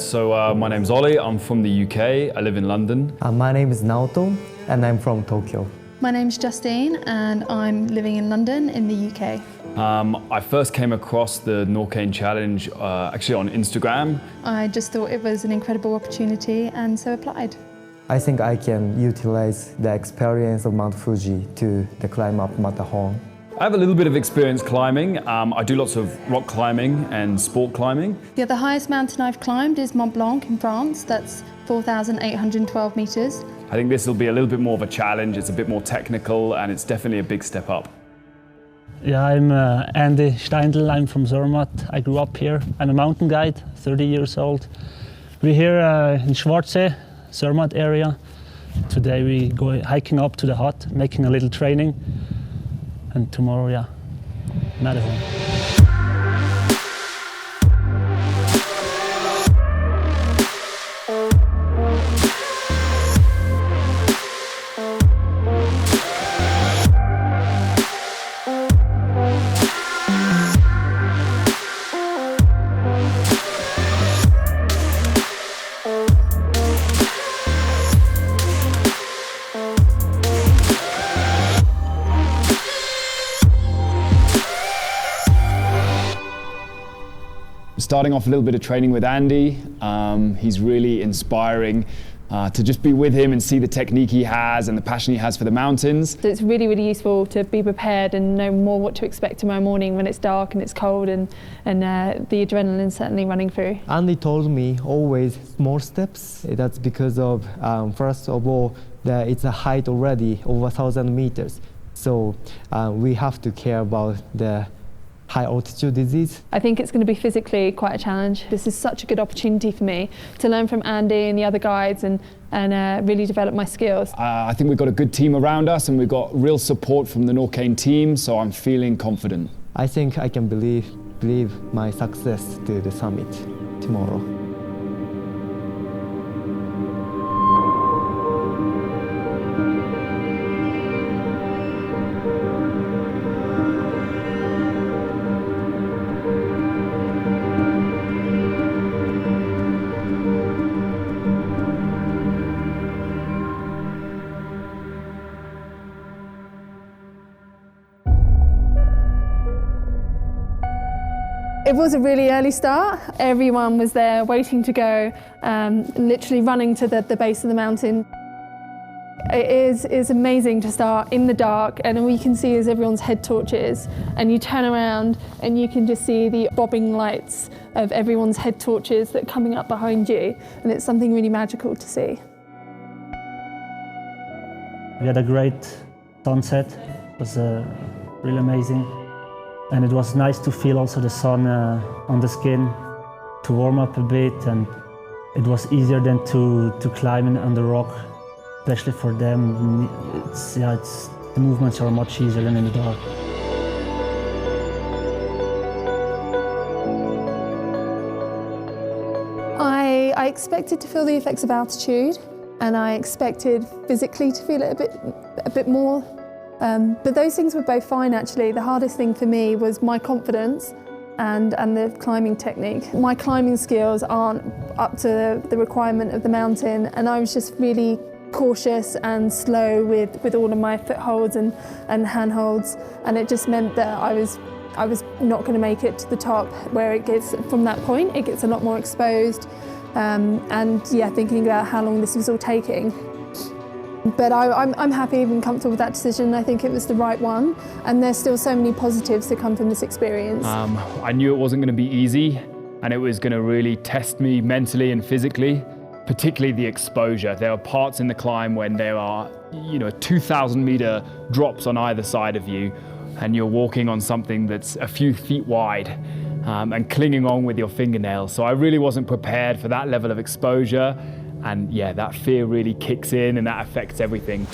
My name's Ollie, I'm from the UK, I live in London. My name is Naoto and I'm from Tokyo. My name's Justine and I'm living in London in the UK. I first came across the Norqain challenge actually on Instagram. I just thought it was an incredible opportunity and so applied. I think I can utilize the experience of Mount Fuji to climb up Matterhorn. I have a little bit of experience climbing. I do lots of rock climbing and sport climbing. Yeah, the highest mountain I've climbed is Mont Blanc in France. That's 4,812 metres. I think this will be a little bit more of a challenge. It's a bit more technical and it's definitely a big step up. Yeah, I'm Andy Steindl. I'm from Zermatt. I grew up here. I'm a mountain guide, 30 years old. We're here in Schwarzsee, Zermatt area. Today we go hiking up to the hut, making a little training. And tomorrow, yeah, Matterhorn. Starting off a little bit of training with Andy. He's really inspiring to just be with him and see the technique he has and the passion he has for the mountains. So it's really, really useful to be prepared and know more what to expect tomorrow morning when it's dark and it's cold and the adrenaline's certainly running through. Andy told me always small steps. That's because of, first of all, it's a height already over 1,000 meters. So we have to care about the high altitude disease. I think it's going to be physically quite a challenge. This is such a good opportunity for me to learn from Andy and the other guides and really develop my skills. I think we've got a good team around us and we've got real support from the Norqain team, so I'm feeling confident. I think I can believe my success to the summit tomorrow. It was a really early start. Everyone was there waiting to go, literally running to the base of the mountain. It is amazing to start in the dark and all you can see is everyone's head torches and you turn around and you can just see the bobbing lights of everyone's head torches that are coming up behind you and it's something really magical to see. We had a great sunset. It was really amazing. And it was nice to feel also the sun on the skin, to warm up a bit, and it was easier than to climb on the rock, especially for them. The movements are much easier than in the dark. I expected to feel the effects of altitude and I expected physically to feel it a bit more. But those things were both fine actually. The hardest thing for me was my confidence and the climbing technique. My climbing skills aren't up to the requirement of the mountain and I was just really cautious and slow with all of my footholds and handholds and it just meant that I was not going to make it to the top where it gets, from that point, it gets a lot more exposed and yeah, thinking about how long this was all taking. But I'm happy and comfortable with that decision. I think it was the right one, and there's still so many positives to come from this experience. I knew it wasn't going to be easy, and it was going to really test me mentally and physically, particularly the exposure. There are parts in the climb when there are, 2,000 meter drops on either side of you, and you're walking on something that's a few feet wide and clinging on with your fingernails. So I really wasn't prepared for that level of exposure. And yeah, that fear really kicks in and that affects everything.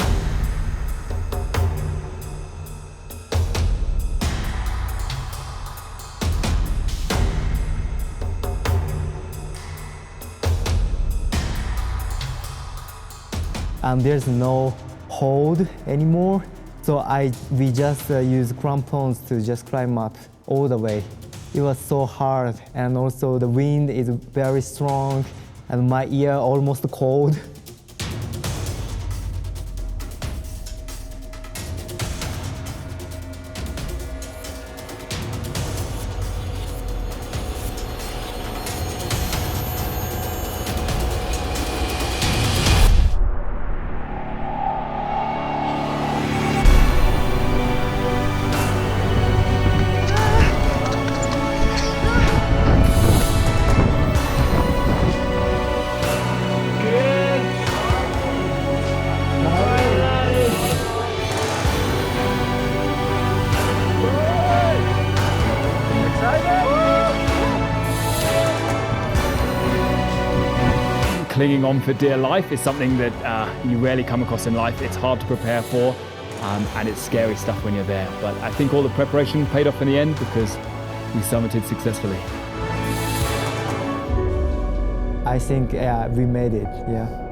There's no hold anymore, so we just use crampons to just climb up all the way. It was so hard, and also the wind is very strong, and my ear almost cold. Clinging on for dear life is something that you rarely come across in life. It's hard to prepare for, and it's scary stuff when you're there. But I think all the preparation paid off in the end because we summited successfully. I think we made it, yeah.